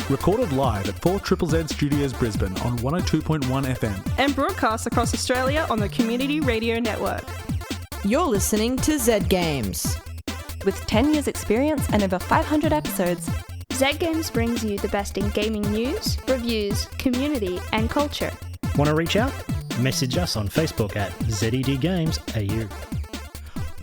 recorded live at 4ZZZ Studios Brisbane on 102.1 FM. And broadcast across Australia on the Community Radio Network. You're listening to Z Games. With 10 years experience and over 500 episodes, Z Games brings you the best in gaming news, reviews, community and culture. Want to reach out? Message us on Facebook at ZEDGamesAU.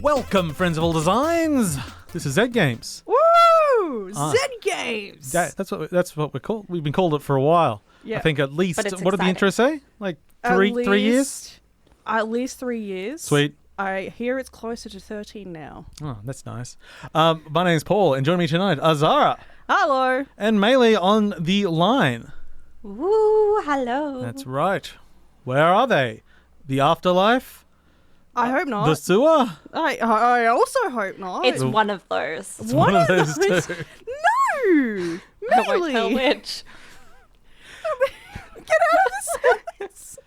Welcome, friends of all designs. This is Z Games. Woo! Z Games. That's what we're called. We've been called it for a while. Yeah. I think at least. But it's What did the intro say? Like three years. At least 3 years. Sweet. I hear it's closer to 13 now. Oh, that's nice. My name's Paul, and joining me tonight are Zahra Hello. and Maylee on the line. woo, hello. That's right. Where are they? The afterlife? I hope not. The sewer? I also hope not. It's one of those. It's one of those two. No! I won't tell Maylee! which. Get out of the sense!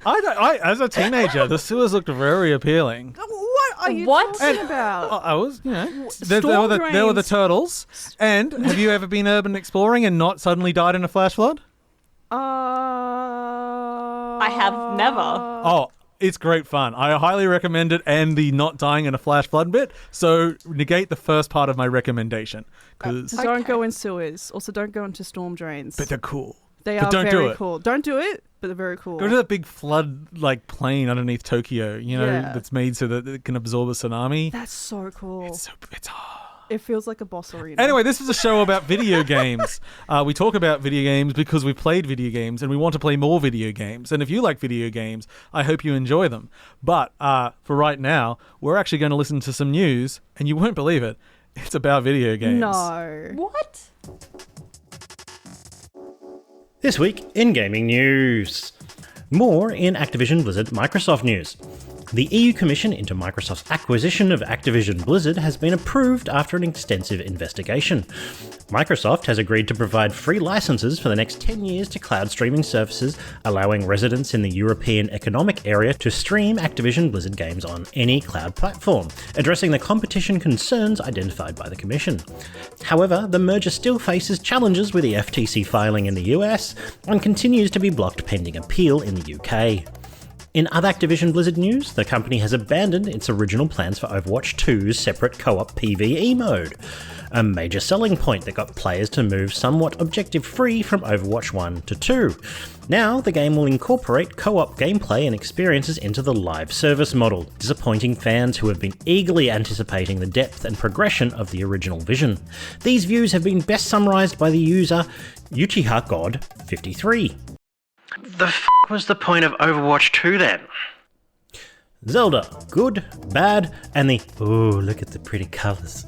I as a teenager, the sewers looked very appealing. What are you What? talking about? I was, there Storm were the drains. turtles. And have you ever been urban exploring and not suddenly died in a flash flood? I have never. Oh, it's great fun. I highly recommend it, and the not dying in a flash flood bit. So negate the first part of my recommendation, because Don't go in sewers. Also, don't go into storm drains. but they're cool. They but are don't do very it. cool. Don't do it, but they're very cool. Go to that big flood plain underneath Tokyo. Yeah. That's made so that it can absorb a tsunami. That's so cool. It's It feels like a boss arena. Anyway, this is a show about video games. We talk about video games because we've played video games and we want to play more video games. And if you like video games, I hope you enjoy them. But for right now, we're actually going to listen to some news, and you won't believe it. It's about video games. No. What? This week in gaming news. More in Activision Blizzard Microsoft news. The EU Commission into Microsoft's acquisition of Activision Blizzard has been approved after an extensive investigation. Microsoft has agreed to provide free licenses for the next 10 years to cloud streaming services, allowing residents in the European Economic Area to stream Activision Blizzard games on any cloud platform, addressing the competition concerns identified by the Commission. However, the merger still faces challenges with the FTC filing in the US and continues to be blocked pending appeal in the UK. In other Activision Blizzard news, the company has abandoned its original plans for Overwatch 2's separate co-op PvE mode, a major selling point that got players to move somewhat objective-free from Overwatch 1 to 2. Now, the game will incorporate co-op gameplay and experiences into the live service model, disappointing fans who have been eagerly anticipating the depth and progression of the original vision. These views have been best summarised by the user Uchiha God 53. The was the point of Overwatch 2 then? Zelda, good, bad, and the ooh, look at the pretty colours.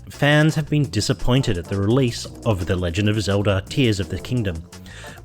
Fans have been disappointed at the release of The Legend of Zelda Tears of the Kingdom.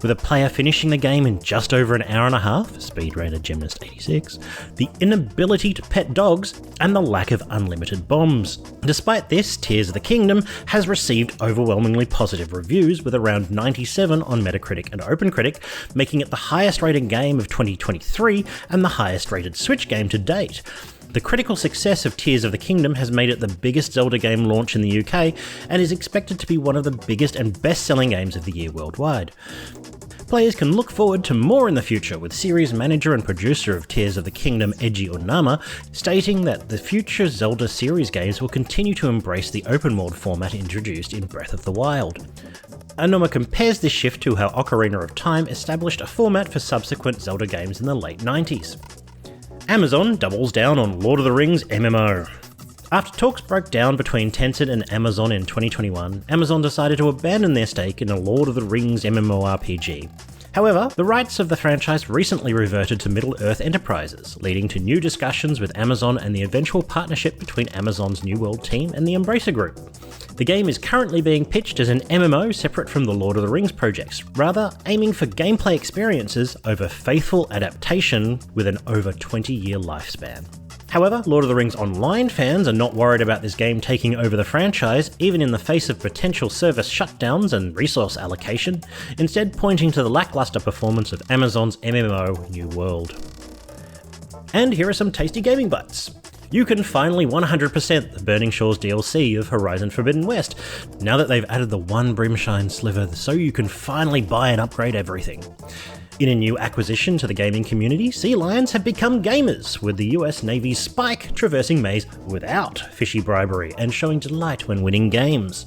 With a player finishing the game in just over an hour and a half, speed rated Gymnast 86, the inability to pet dogs, and the lack of unlimited bombs. Despite this, Tears of the Kingdom has received overwhelmingly positive reviews with around 97 on Metacritic and OpenCritic, making it the highest rated game of 2023 and the highest rated Switch game to date. The critical success of Tears of the Kingdom has made it the biggest Zelda game launch in the UK and is expected to be one of the biggest and best-selling games of the year worldwide. Players can look forward to more in the future, with series manager and producer of Tears of the Kingdom Eiji Onama stating that the future Zelda series games will continue to embrace the open world format introduced in Breath of the Wild. Onama compares this shift to how Ocarina of Time established a format for subsequent Zelda games in the late 90s. Amazon doubles down on Lord of the Rings MMO. After talks broke down between Tencent and Amazon in 2021, Amazon decided to abandon their stake in a Lord of the Rings MMORPG. However, the rights of the franchise recently reverted to Middle-earth Enterprises, leading to new discussions with Amazon and the eventual partnership between Amazon's New World team and the Embracer Group. The game is currently being pitched as an MMO separate from the Lord of the Rings projects, rather aiming for gameplay experiences over faithful adaptation with an over 20-year lifespan. However, Lord of the Rings Online fans are not worried about this game taking over the franchise, even in the face of potential service shutdowns and resource allocation, instead pointing to the lackluster performance of Amazon's MMO New World. And here are some tasty gaming bites. You can finally 100% the Burning Shores DLC of Horizon Forbidden West, now that they've added the one Brimshine sliver so you can finally buy and upgrade everything. In a new acquisition to the gaming community, sea lions have become gamers, with the US Navy's Spike traversing maze without fishy bribery and showing delight when winning games.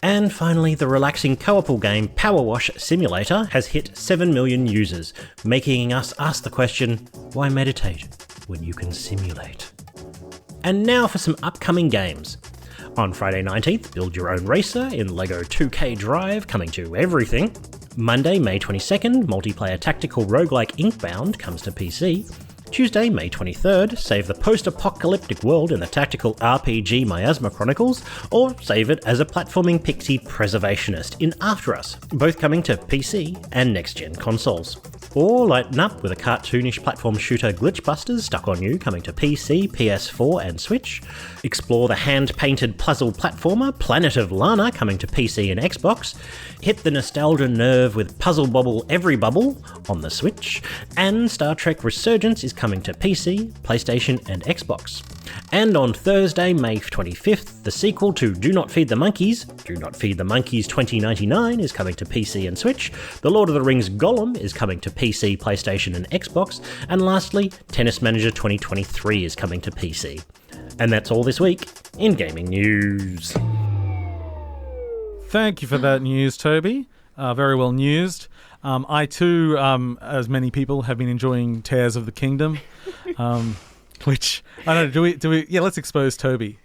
And finally, the relaxing co-opal game Power Wash Simulator has hit 7 million users, making us ask the question, why meditate when you can simulate? And now for some upcoming games. On Friday 19th, build your own racer in LEGO 2K Drive, coming to everything. Monday, May 22nd, multiplayer tactical roguelike Inkbound comes to PC. Tuesday, May 23rd, save the post-apocalyptic world in the tactical RPG Miasma Chronicles, or save it as a platforming pixie preservationist in After Us, both coming to PC and next-gen consoles. Or lighten up with a cartoonish platform shooter Glitchbusters Stuck on You coming to PC, PS4 and Switch. Explore the hand-painted puzzle platformer Planet of Lana coming to PC and Xbox. Hit the nostalgia nerve with Puzzle Bobble Every Bubble on the Switch. And Star Trek Resurgence is coming to PC, PlayStation and Xbox. And on Thursday, May 25th, the sequel to Do Not Feed the Monkeys, Do Not Feed the Monkeys 2099 is coming to PC and Switch, The Lord of the Rings Gollum is coming to PC, PlayStation and Xbox, and lastly, Tennis Manager 2023 is coming to PC. And that's all this week in gaming news. Thank you for that news, Toby. Very well newsed. I too, as many people, have been enjoying Teirs of the Kingdom. Which, I don't know, do we, yeah, let's expose Toby.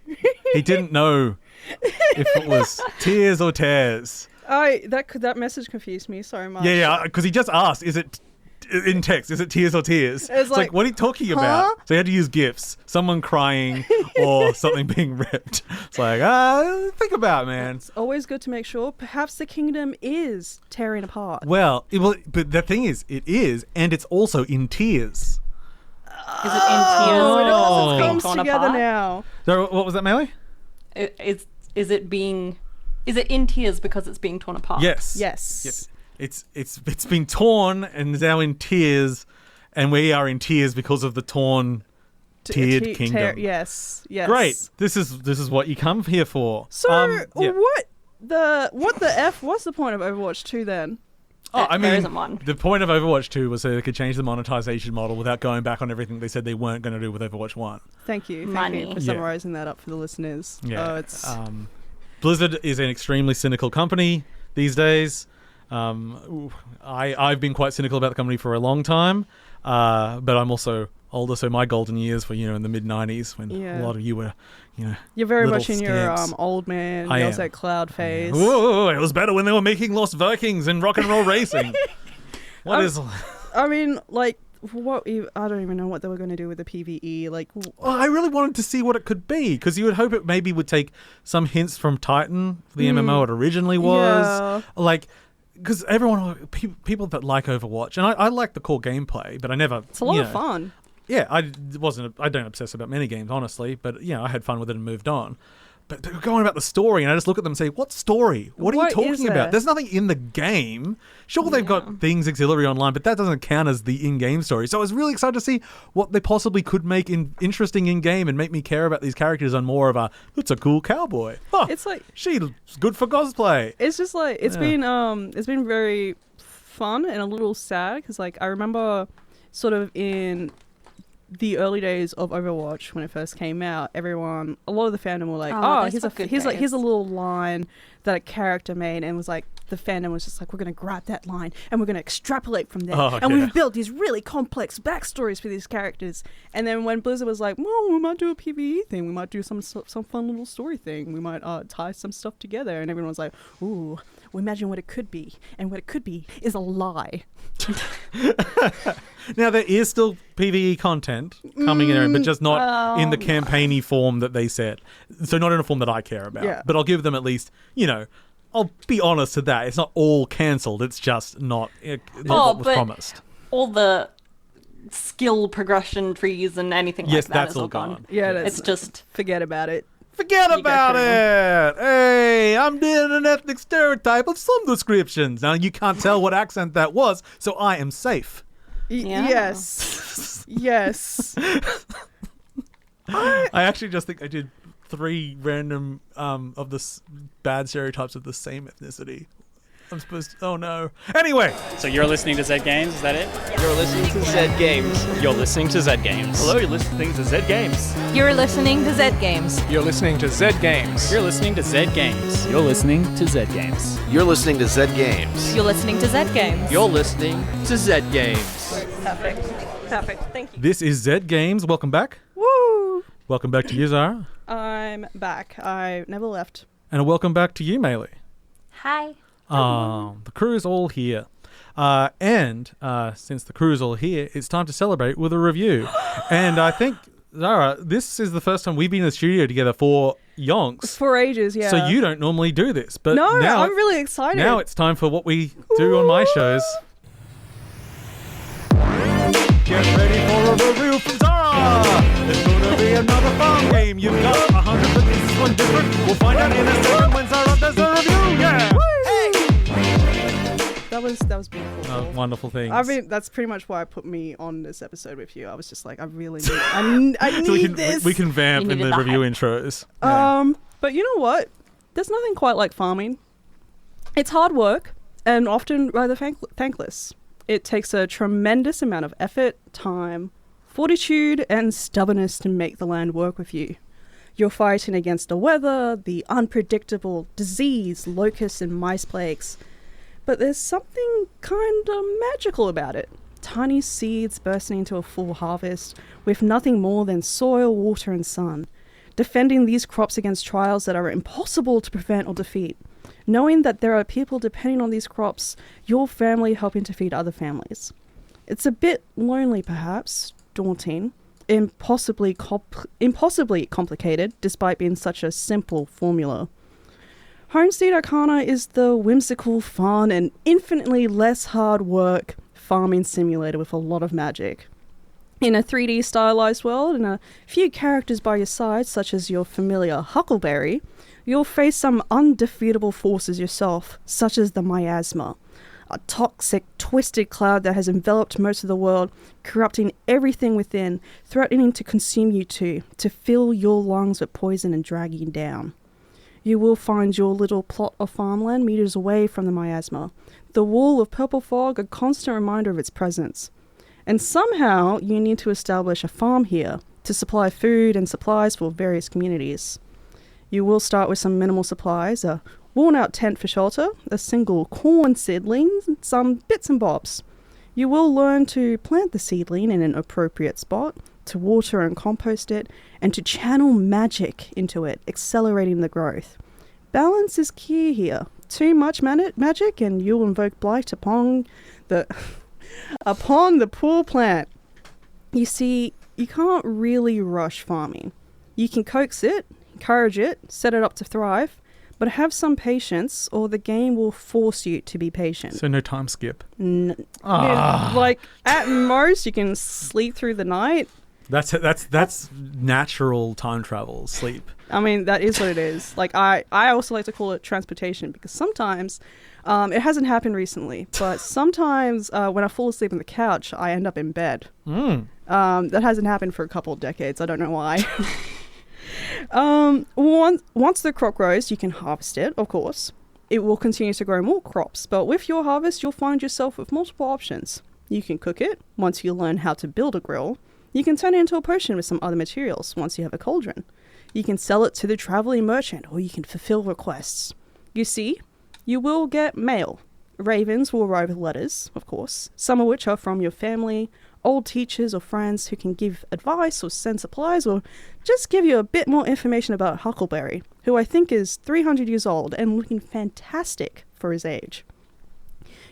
He didn't know if it was Tears or Teirs. That message confused me so much. Yeah, because he just asked, is it, in text, is it Tears or Tears? It's like, what are you talking about? So he had to use GIFs, someone crying or something being ripped. It's like, think about it, man. It's always good to make sure perhaps the kingdom is tearing apart. Well, but the thing is, it is, and it's also in tears. Is it in tears because it's being Comes torn together apart? now. So what was that, Maylee? Is it in tears because it's being torn apart? Yes. It's been torn and is now in tears, and we are in tears because of the torn, tiered kingdom. Yes. Great. This is what you come here for. So what the F? What's the point of Overwatch 2 then? Oh, I mean, there isn't one. The point of Overwatch 2 was so they could change the monetization model without going back on everything they said they weren't going to do with Overwatch 1. Thank you Money. for summarizing that up for the listeners. Yeah. It's Blizzard is an extremely cynical company these days. I've been quite cynical about the company for a long time, but I'm also older, so my golden years were, in the mid-90s when a lot of you were, you're very little much in scamps. your old man, I yells am. at cloud phase. Whoa, it was better when they were making Lost Vikings and rock and roll racing. I mean, like, what? I don't even know what they were going to do with the PvE. Like, I really wanted to see what it could be, because you would hope it maybe would take some hints from Titan, the MMO it originally was. Yeah. Because people that like Overwatch, and I like the core gameplay, but I never. It's a lot of fun. Yeah, I don't obsess about many games, honestly, but I had fun with it and moved on. But they're going about the story, and I just look at them and say, what story? What are you talking about? There's nothing in the game. Sure, they've got things auxiliary online, but that doesn't count as the in-game story. So I was really excited to see what they possibly could make interesting in-game and make me care about these characters on more of a, that's a cool cowboy. Oh, It's like, she's good for cosplay. it's just like, it's been very fun and a little sad, because like I remember sort of in the early days of Overwatch when it first came out, a lot of the fandom were like, here's a little line that a character made, and was like, the fandom was just like, we're going to grab that line and we're going to extrapolate from there, we've built these really complex backstories for these characters. And then when Blizzard was like, well, we might do a PvE thing, we might do some fun little story thing, we might tie some stuff together, and everyone was like, ooh, well, imagine what it could be, and what it could be is a lie. Now, there is still PvE content coming in, but just not in the campaign-y form that they said. So not in a form that I care about. Yeah. But I'll give them at least, I'll be honest to that. It's not all cancelled. It's just not what was promised. All the skill progression trees and anything like that that's is all all gone. gone. Yeah, It's just... forget about it. Forget about it! Hey, I'm doing an ethnic stereotype of some descriptions. Now, you can't tell what accent that was, so I am safe. Yeah. Yes. Yes. I actually just think I did 3 random of the bad stereotypes of the same ethnicity. I'm supposed to... Oh, no. Anyway. So you're listening to Zed Games, is that it? You're listening to Zed Games. You're listening to Zed Games. Hello, you're listening to Zed Games. You're listening to Zed Games. You're listening to Zed Games. You're listening to Zed Games. You're listening to Zed Games. You're listening to Zed Games. You're listening to Zed Games. You're listening to Zed Games. Perfect. Thank you. This is Zed Games. Welcome back. Woo! Welcome back to you, Zahra. I'm back. I never left. And a welcome back to you, Maylee. Hi. The crew's all here. And since the crew's all here, it's time to celebrate with a review. And I think, Zahra, this is the first time we've been in the studio together for yonks. For ages, yeah. So you don't normally do this. But no, now I'm really excited. Now it's time for what we do on my shows. Get ready for a review from Zahra! It's gonna be another fun game. You've got 100, but this one different. We'll find out in a second when Zahra does the review. Yeah! That was beautiful. Wonderful things. I mean, that's pretty much why I put me on this episode with you. I was just like, I really need, I need so this. We can vamp in the review intros. But you know what? There's nothing quite like farming. It's hard work and often rather thankless. It takes a tremendous amount of effort, time, fortitude, and stubbornness to make the land work with you. You're fighting against the weather, the unpredictable disease, locusts, and mice plagues. But there's something kind of magical about it. Tiny seeds bursting into a full harvest with nothing more than soil, water, and sun. Defending these crops against trials that are impossible to prevent or defeat. Knowing that there are people depending on these crops, your family helping to feed other families. It's a bit lonely, perhaps, daunting, impossibly complicated, despite being such a simple formula. Homestead Arcana is the whimsical, fun, and infinitely less hard work farming simulator with a lot of magic. In a 3D stylized world and a few characters by your side, such as your familiar Huckleberry, you'll face some undefeatable forces yourself, such as the miasma, a toxic, twisted cloud that has enveloped most of the world, corrupting everything within, threatening to consume you too, to fill your lungs with poison and drag you down. You will find your little plot of farmland meters away from the miasma, the wall of purple fog a constant reminder of its presence. And somehow you need to establish a farm here to supply food and supplies for various communities. You will start with some minimal supplies, a worn-out tent for shelter, a single corn seedling, and some bits and bobs. You will learn to plant the seedling in an appropriate spot, to water and compost it, and to channel magic into it, accelerating the growth. Balance is key here. Too much magic and you'll invoke blight upon the poor plant. You see, you can't really rush farming. You can coax it, encourage it, set it up to thrive, but have some patience or the game will force you to be patient. So no time skip. Like, at most, you can sleep through the night. That's natural time travel, sleep. I mean, that is what it is. Like, I also like to call it transportation because sometimes, it hasn't happened recently, but sometimes when I fall asleep on the couch, I end up in bed. That hasn't happened for a couple of decades. I don't know why. Once the crop grows, you can harvest it, of course. It will continue to grow more crops, but with your harvest, you'll find yourself with multiple options. You can cook it once you learn how to build a grill. You can turn it into a potion with some other materials once you have a cauldron. You can sell it to the traveling merchant, or you can fulfill requests. You see, you will get mail. Ravens will arrive with letters, of course, some of which are from your family, old teachers or friends who can give advice or send supplies or just give you a bit more information about Huckleberry, who I think is 300 years old and looking fantastic for his age.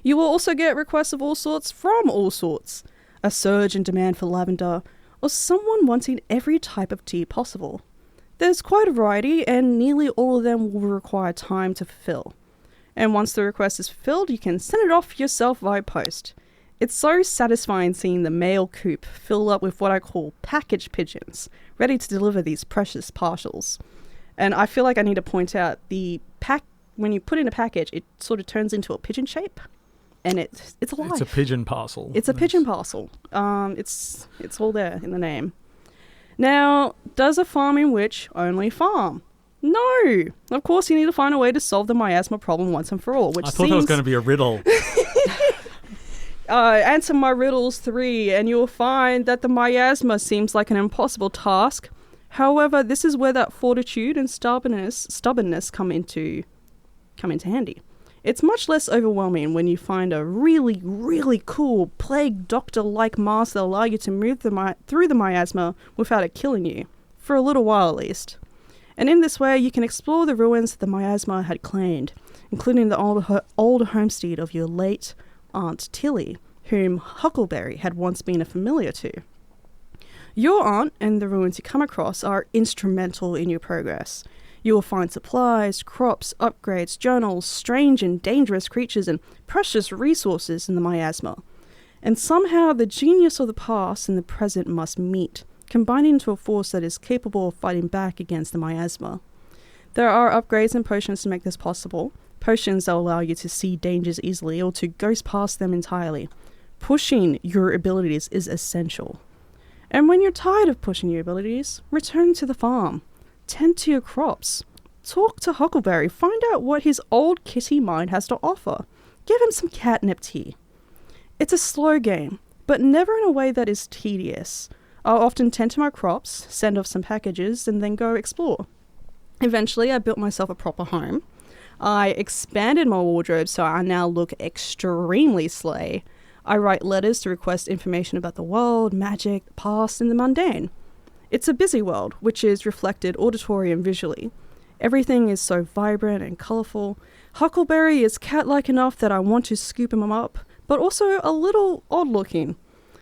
You will also get requests of all sorts from all sorts. A surge in demand for lavender, or someone wanting every type of tea possible. There's quite a variety, and nearly all of them will require time to fulfill. And once the request is fulfilled, you can send it off yourself via post. It's so satisfying seeing the mail coop fill up with what I call package pigeons, ready to deliver these precious parcels. And I feel like I need to point out when you put in a package, it sort of turns into a pigeon shape. And it's alive. It's a pigeon parcel. It's a pigeon parcel. It's all there in the name. Now, does a farming witch only farm? No. Of course, you need to find a way to solve the miasma problem once and for all. Which I thought that was going to be a riddle. Answer my riddles 3, and you'll find that the miasma seems like an impossible task. However, this is where that fortitude and stubbornness come into handy. It's much less overwhelming when you find a really, really cool plague doctor-like mask that allow you to move through the miasma without it killing you, for a little while at least. And in this way, you can explore the ruins that the miasma had claimed, including the old homestead of your late Aunt Tilly, whom Huckleberry had once been a familiar to. Your aunt and the ruins you come across are instrumental in your progress. You will find supplies, crops, upgrades, journals, strange and dangerous creatures, and precious resources in the miasma. And somehow the genius of the past and the present must meet, combining into a force that is capable of fighting back against the miasma. There are upgrades and potions to make this possible. Potions that allow you to see dangers easily or to ghost past them entirely. Pushing your abilities is essential. And when you're tired of pushing your abilities, return to the farm. Tend to your crops. Talk to Huckleberry. Find out what his old kitty mind has to offer. Give him some catnip tea. It's a slow game, but never in a way that is tedious. I'll often tend to my crops, send off some packages, and then go explore. Eventually, I built myself a proper home. I expanded my wardrobe so I now look extremely slay. I write letters to request information about the world, magic, the past, and the mundane. It's a busy world, which is reflected auditory and visually. Everything is so vibrant and colourful. Huckleberry is cat-like enough that I want to scoop him up, but also a little odd-looking.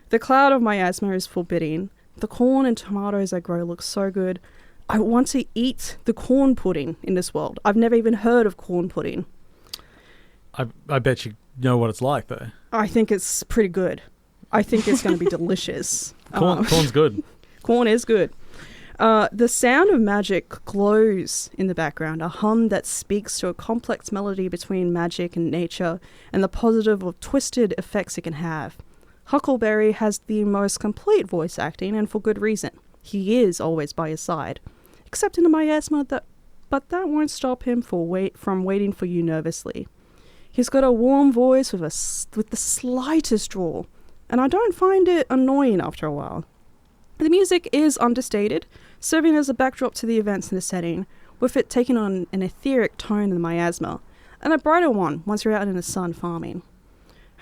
The cloud of miasma is forbidding. The corn and tomatoes I grow look so good. I want to eat the corn pudding in this world. I've never even heard of corn pudding. I bet you know what it's like, though. I think it's pretty good. I think it's going to be delicious. Corn's good. Corn is good. The sound of magic glows in the background, a hum that speaks to a complex melody between magic and nature and the positive or twisted effects it can have. Huckleberry has the most complete voice acting, and for good reason. He is always by your side. Except in the miasma, but that won't stop him from waiting for you nervously. He's got a warm voice with the slightest drawl, and I don't find it annoying after a while. The music is understated, serving as a backdrop to the events in the setting, with it taking on an etheric tone in the miasma, and a brighter one once you're out in the sun farming.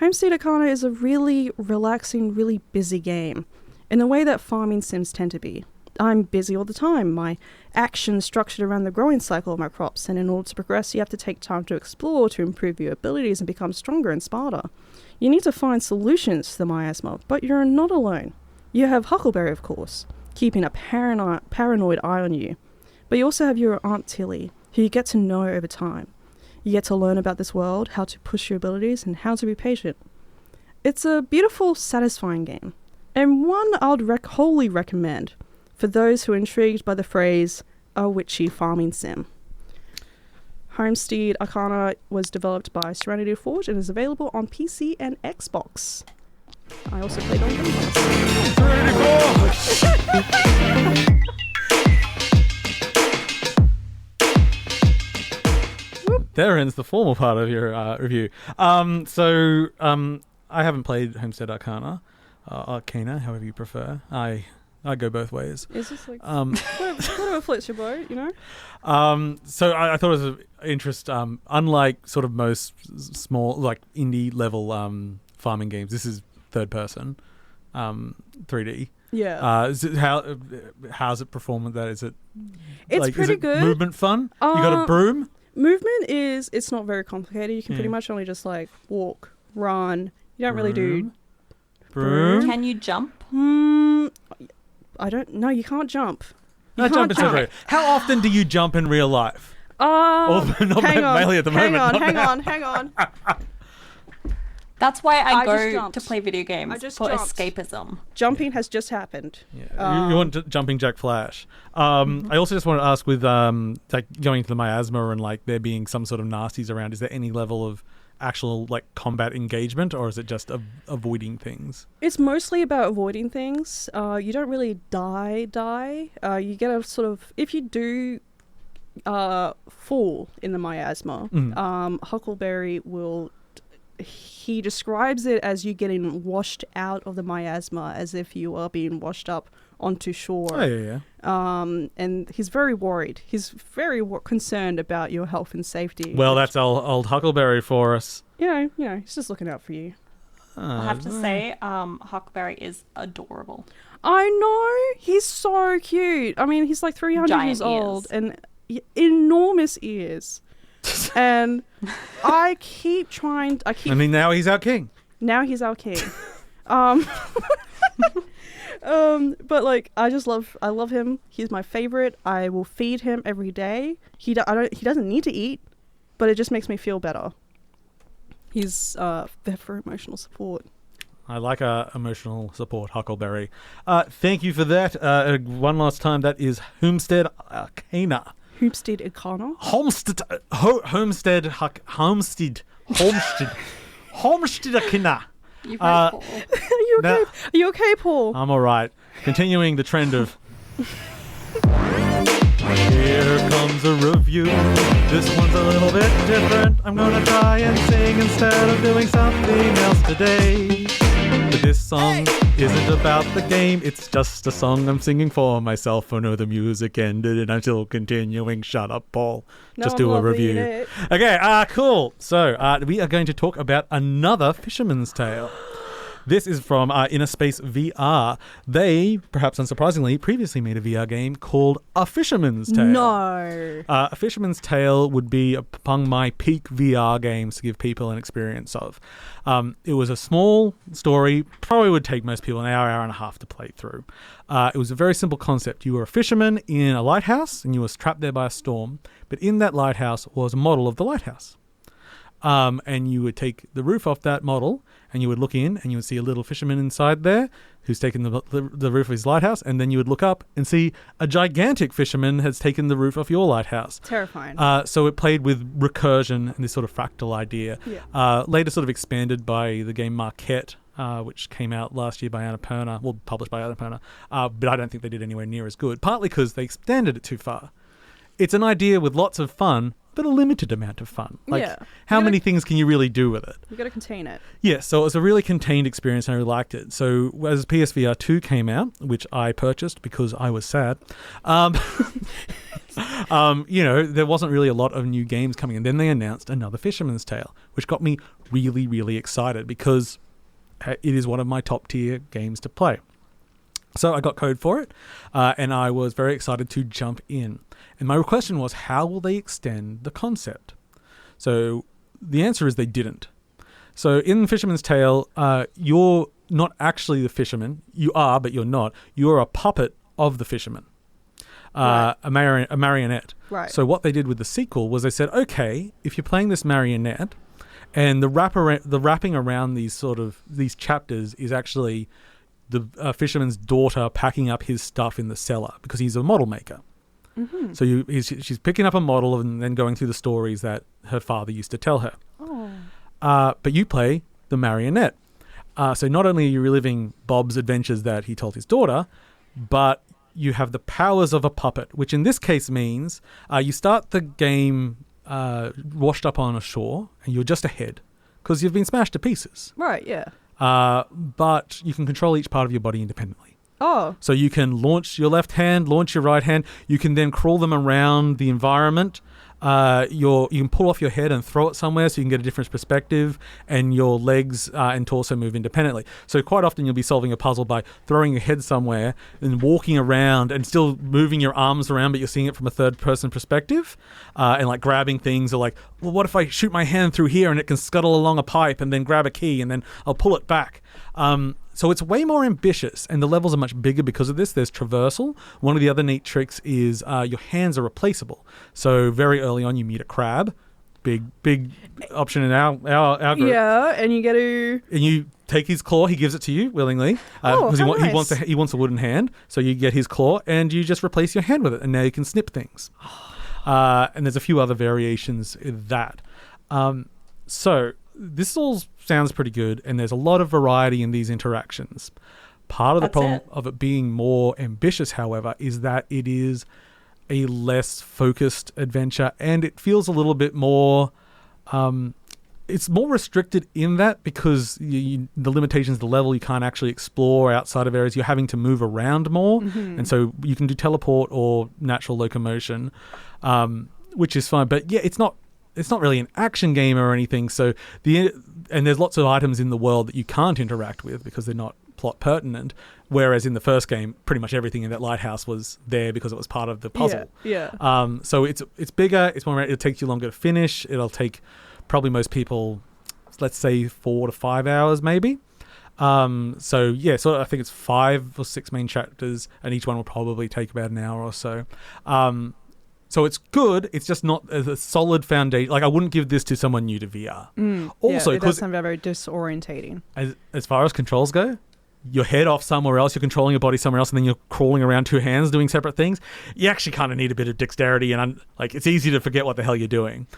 Homestead Arcana is a really relaxing, really busy game, in the way that farming sims tend to be. I'm busy all the time, my actions structured around the growing cycle of my crops, and in order to progress you have to take time to explore, to improve your abilities and become stronger and smarter. You need to find solutions to the miasma, but you're not alone. You have Huckleberry, of course, keeping a paranoid eye on you. But you also have your Aunt Tilly, who you get to know over time. You get to learn about this world, how to push your abilities, and how to be patient. It's a beautiful, satisfying game, and one I'd wholly recommend for those who are intrigued by the phrase, a witchy farming sim. Homestead Arcana was developed by Serenity Forge and is available on PC and Xbox. I also played on Game Pass. There ends the formal part of your review. I haven't played Homestead Arcana, however you prefer. I go both ways. It's just like whatever floats your boat, you know. So I thought it was of interest. Unlike sort of most small, like indie level farming games, this is third person, 3D. Yeah. How's it perform with that? Is it? It's pretty good. Movement fun. You got a broom. Movement it's not very complicated. You can pretty much only just like walk, run. You don't really do broom. Can you jump? I don't know. You can't jump. Not jump. How often do you jump in real life? Not Maylee at the moment. Hang on. That's why I go to play video games for jumped. escapism. Jumping has just happened. Yeah. You want Jumping Jack Flash. I also just want to ask with like going to the miasma and like there being some sort of nasties around, is there any level of actual like combat engagement, or is it just avoiding things? It's mostly about avoiding things. You don't really die. You get a sort of, if you do fall in the miasma, Huckleberry will, he describes it as you getting washed out of the miasma as if you are being washed up onto shore. Oh, yeah. And he's very worried. He's very concerned about your health and safety. Well, that's old Huckleberry for us. You know, he's just looking out for you. I have to say, Huckleberry is adorable. I know. He's so cute. I mean, he's like 300 Giant years old ears. and enormous ears. And I keep trying. I mean, now he's our king. Now he's our king. But like, I love him. He's my favorite. I will feed him every day. He doesn't need to eat, but it just makes me feel better. He's there for emotional support. I like emotional support, Huckleberry. Thank you for that. One last time, that is Homestead Arcana. Homestead Arcana? Homestead Arcana. You Paul. Are you okay, Paul? I'm all right. Continuing the trend of... Here comes a review. This one's a little bit different. I'm gonna try and sing instead of doing something else today. But this song isn't about the game. It's just a song I'm singing for myself. Oh no, the music ended and I'm still continuing. Shut up, Paul. No, just do a review. Okay, cool. So we are going to talk about another Fisherman's Tale. This is from Inner Space VR. They, perhaps unsurprisingly, previously made a VR game called A Fisherman's Tale. No. A Fisherman's Tale would be among my peak VR games to give people an experience of. It was a small story, probably would take most people an hour and a half to play through. It was a very simple concept. You were a fisherman in a lighthouse and you were trapped there by a storm, but in that lighthouse was a model of the lighthouse. And you would take the roof off that model and you would look in and you would see a little fisherman inside there who's taken the roof of his lighthouse, and then you would look up and see a gigantic fisherman has taken the roof off your lighthouse. Terrifying. So it played with recursion and this sort of fractal idea. Yeah. Later sort of expanded by the game Marquette, which came out last year by Annapurna, well, published by Annapurna, but I don't think they did anywhere near as good, partly because they expanded it too far. It's an idea with lots of fun, but a limited amount of fun. How many things can you really do with it? You got to contain it. Yeah, so it was a really contained experience and I really liked it. So as PSVR 2 came out, which I purchased because I was sad, there wasn't really a lot of new games coming. And then they announced another Fisherman's Tale, which got me really, really excited because it is one of my top tier games to play. So I got code for it, and I was very excited to jump in. And my question was, how will they extend the concept? So the answer is they didn't. So in Fisherman's Tale, you're not actually the fisherman. You are, but you're not. You're a puppet of the fisherman, Right. a marionette. Right. So what they did with the sequel was they said, okay, if you're playing this marionette, and the wrapping around these chapters is actually the fisherman's daughter packing up his stuff in the cellar because he's a model maker. Mm-hmm. So she's picking up a model and then going through the stories that her father used to tell her. Oh. But you play the marionette. So not only are you reliving Bob's adventures that he told his daughter, but you have the powers of a puppet, which in this case means you start the game washed up on a shore and you're just a head because you've been smashed to pieces. Right, yeah. But you can control each part of your body independently. Oh. So you can launch your left hand, launch your right hand. You can then crawl them around the environment. You can pull off your head and throw it somewhere so you can get a different perspective, and your legs and torso move independently. So quite often you'll be solving a puzzle by throwing your head somewhere and walking around and still moving your arms around, but you're seeing it from a third-person perspective, and like grabbing things, or like, well, what if I shoot my hand through here and it can scuttle along a pipe and then grab a key and then I'll pull it back. So it's way more ambitious, and the levels are much bigger because of this. There's traversal. One of the other neat tricks is your hands are replaceable. So very early on, you meet a crab. Big option in our group. Yeah, and you get to... And you take his claw. He gives it to you willingly because nice. he wants a wooden hand. So you get his claw, and you just replace your hand with it, and now you can snip things. And there's a few other variations in that. So this all sounds pretty good, and there's a lot of variety in these interactions. Part of the problem of it being more ambitious, however, is that it is a less focused adventure, and it feels a little bit more... it's more restricted in that because the limitations of the level, you can't actually explore outside of areas. You're having to move around more. And so you can do teleport or natural locomotion, which is fine. But yeah, it's not really an action game or anything. So and there's lots of items in the world that you can't interact with because they're not plot pertinent. Whereas in the first game, pretty much everything in that lighthouse was there because it was part of the puzzle. Yeah. So it's bigger. It's more. It'll take you longer to finish. It'll take probably most people, let's say 4 to 5 hours maybe. So yeah, so I think it's 5 or 6 main chapters, and each one will probably take about an hour or so. So it's good. It's just not a solid foundation. Like, I wouldn't give this to someone new to VR. Also, it does sound very disorientating. As far as controls go, your head off somewhere else, you're controlling your body somewhere else, and then you're crawling around 2 hands doing separate things. You actually kind of need a bit of dexterity, and like, it's easy to forget what the hell you're doing.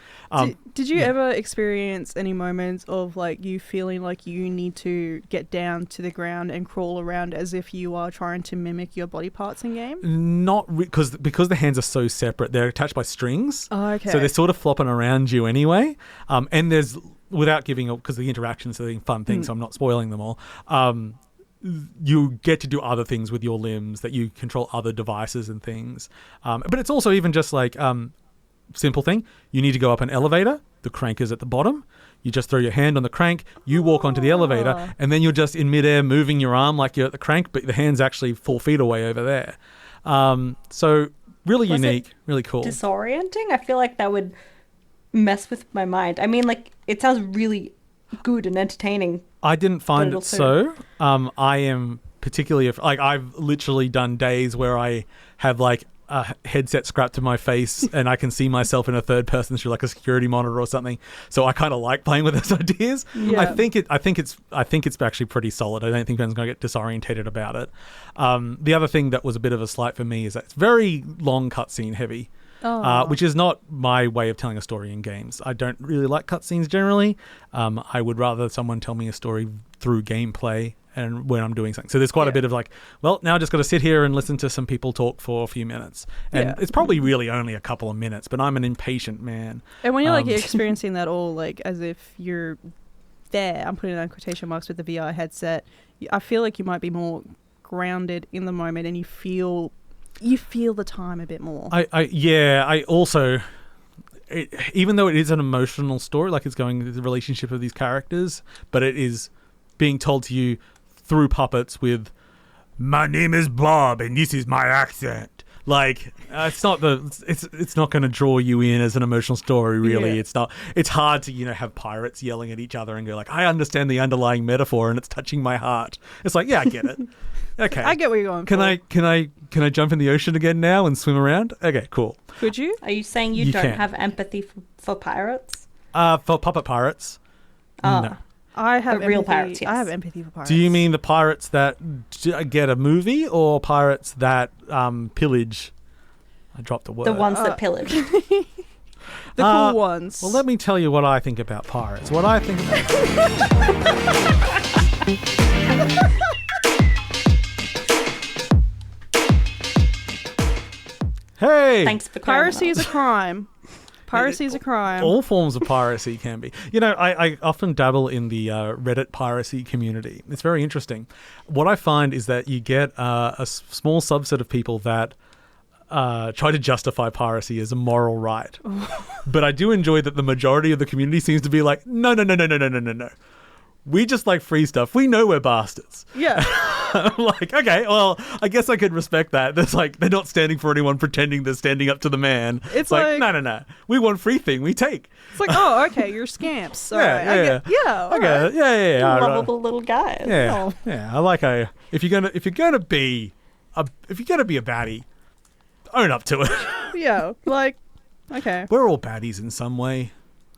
Did you ever experience any moments of like you feeling like you need to get down to the ground and crawl around as if you are trying to mimic your body parts in game? Not because the hands are so separate. They're attached by strings. Oh, okay. So they're sort of flopping around you anyway. And there's, without giving up, because the interactions are being fun things, so I'm not spoiling them all. You get to do other things with your limbs, that you control other devices and things. But it's also even just like, simple thing. You need to go up an elevator. The crank is at the bottom. You just throw your hand on the crank. You walk onto the elevator, and then you're just in midair moving your arm like you're at the crank, but the hand's actually 4 feet away over there. So really unique, really cool. Disorienting? I feel like that would mess with my mind. I mean, like, it sounds really good and entertaining. I didn't find it so. I am particularly... Like, I've literally done days where I have, like, a headset strapped to my face and I can see myself in a third person through like a security monitor or something. So I kind of like playing with those ideas. Yeah. I think it's actually pretty solid. I don't think anyone's going to get disorientated about it. The other thing that was a bit of a slight for me is that it's very long cutscene heavy. Which is not my way of telling a story in games. I don't really like cutscenes generally. I would rather someone tell me a story through gameplay and when I'm doing something. So there's quite a bit of like, well, now I just got to sit here and listen to some people talk for a few minutes. And it's probably really only a couple of minutes, but I'm an impatient man. And when you're like experiencing that all like as if you're there, I'm putting it on quotation marks with the VR headset, I feel like you might be more grounded in the moment and you feel the time a bit more. I also, even though it is an emotional story, like it's going through the relationship of these characters, but it is being told to you through puppets with, my name is Bob and this is my accent. Like, it's not going to draw you in as an emotional story, really. Yeah. It's not. It's hard to, have pirates yelling at each other and go like, I understand the underlying metaphor and it's touching my heart. It's like, yeah, I get it. Okay. I get where you're going. Can I jump in the ocean again now and swim around? Okay, cool. Could you? Are you saying you don't have empathy for pirates? For puppet pirates? No. I have real pirates. Yes. I have empathy for pirates. Do you mean the pirates that get a movie or pirates that pillage? I dropped a word. The ones that pillage. The cool ones. Well, let me tell you what I think about pirates. What I think about... Hey! Thanks for piracy is a crime. Piracy is a crime. All forms of piracy can be. I often dabble in the Reddit piracy community. It's very interesting. What I find is that you get a small subset of people that try to justify piracy as a moral right. But I do enjoy that the majority of the community seems to be like, no. We just like free stuff. We know we're bastards. Yeah. I'm like, okay, well, I guess I could respect that. There's like, they're not standing for anyone pretending they're standing up to the man. It's like no. We want free thing. We take. It's like, oh, okay, you're scamps. All right. Yeah. Lovable little guys. Yeah. Yeah. I like if you're gonna be a baddie, own up to it. Yeah. Like, okay. We're all baddies in some way.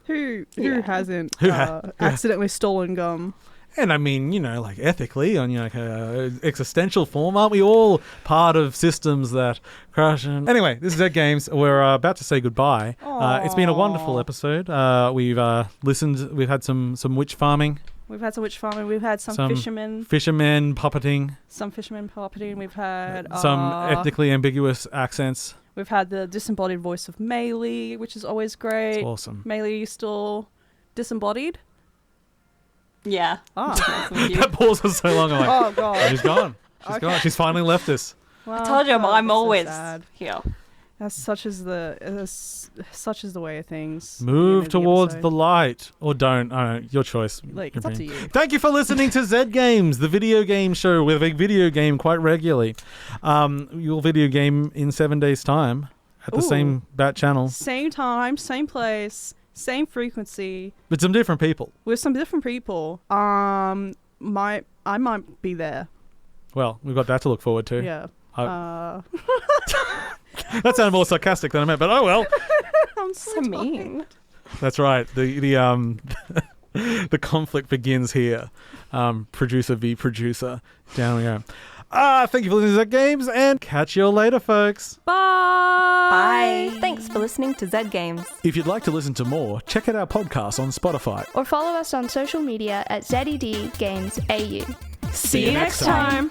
Who hasn't accidentally stolen gum? And I mean, like ethically, on like a existential form, aren't we all part of systems that crash? And anyway, this is Zed Games. We're about to say goodbye. It's been a wonderful episode. We've listened. We've had some witch farming. We've had some witch farming. We've had some fishermen. Fishermen puppeting. Some fishermen puppeting. We've had some ethnically ambiguous accents. We've had the disembodied voice of Maylee, which is always great. It's awesome. Maylee, you still disembodied? Yeah. Oh, that pause was so long. I'm like, oh god, she's gone. She's gone. She's finally left us. Well, I told you I'm always sad. here. That's such is the way of things. Move towards the light, or don't. I don't know, your choice. Like, it's up to you. Thank you for listening to Zed Games, the video game show. We have a video game quite regularly. You'll video game in 7 days' time at the same bat channel, same time, same place. Same frequency. With some different people. With some different people. I might be there. Well, we've got that to look forward to. Yeah. That sounded more sarcastic than I meant, but oh well. I'm so mean. That's right. The conflict begins here. Producer v producer. Down we go. Thank you for listening to Zed Games, and catch you all later, folks. Bye. Bye. Thanks for listening to Zed Games. If you'd like to listen to more, check out our podcast on Spotify. Or follow us on social media at ZED Games AU. See you next time.